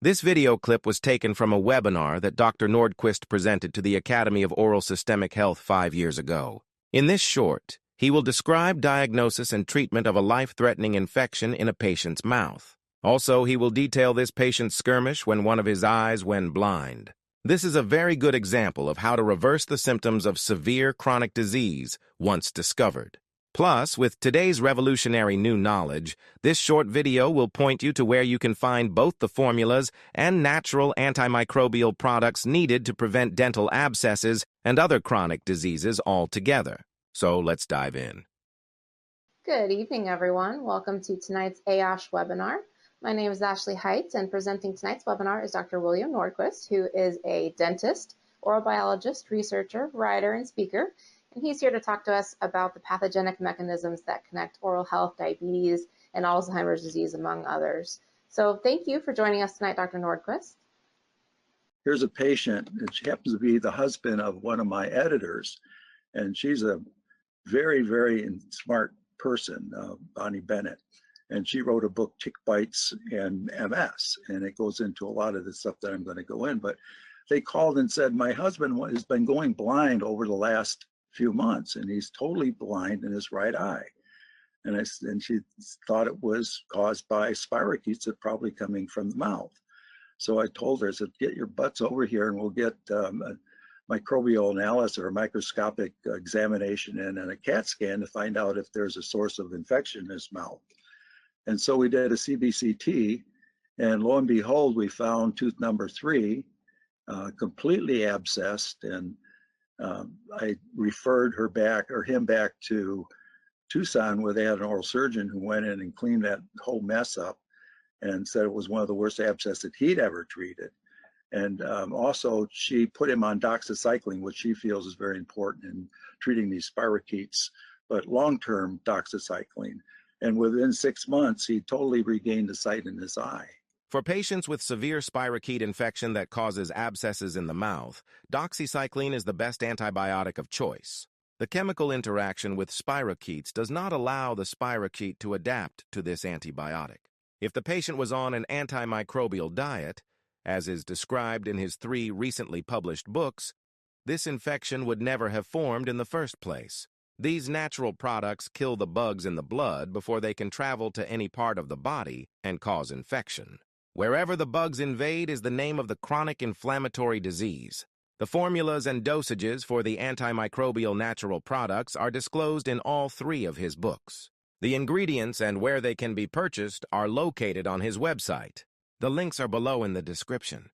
This video clip was taken from a webinar that Dr. Nordquist presented to the Academy of Oral Systemic Health 5 years ago. In this short, he will describe diagnosis and treatment of a life-threatening infection in a patient's mouth. Also, he will detail this patient's skirmish when one of his eyes went blind. This is a very good example of how to reverse the symptoms of severe chronic disease once discovered. Plus, with today's revolutionary new knowledge, this short video will point you to where you can find both the formulas and natural antimicrobial products needed to prevent dental abscesses and other chronic diseases altogether. So let's dive in. Good evening, everyone. Welcome to tonight's AOSH webinar. My name is Ashley Height, and presenting tonight's webinar is Dr. William Nordquist, who is a dentist, oral biologist, researcher, writer, and speaker. And he's here to talk to us about the pathogenic mechanisms that connect oral health, diabetes, and Alzheimer's disease, among others. So thank you for joining us tonight, Dr. Nordquist. Here's a patient, and she happens to be the husband of one of my editors, and she's a very, very smart person, Bonnie Bennett. And she wrote a book, Tick Bites and MS, and it goes into a lot of the stuff that I'm going to go in. But they called and said, my husband has been going blind over the last few months, and he's totally blind in his right eye. And she thought it was caused by spirochetes that probably coming from the mouth. So I told her, I said, get your butts over here and we'll get a microbial analysis or a microscopic examination and a CAT scan to find out if there's a source of infection in his mouth. And so we did a CBCT, and lo and behold, we found tooth number 3 completely abscessed, and I referred him back to Tucson, where they had an oral surgeon who went in and cleaned that whole mess up and said it was one of the worst abscesses that he'd ever treated. And also, she put him on doxycycline, which she feels is very important in treating these spirochetes, but long-term doxycycline. And within 6 months, he totally regained the sight in his eye. For patients with severe spirochete infection that causes abscesses in the mouth, doxycycline is the best antibiotic of choice. The chemical interaction with spirochetes does not allow the spirochete to adapt to this antibiotic. If the patient was on an antimicrobial diet, as is described in his 3 recently published books, this infection would never have formed in the first place. These natural products kill the bugs in the blood before they can travel to any part of the body and cause infection. Wherever the bugs invade is the name of the chronic inflammatory disease. The formulas and dosages for the antimicrobial natural products are disclosed in all 3 of his books. The ingredients and where they can be purchased are located on his website. The links are below in the description.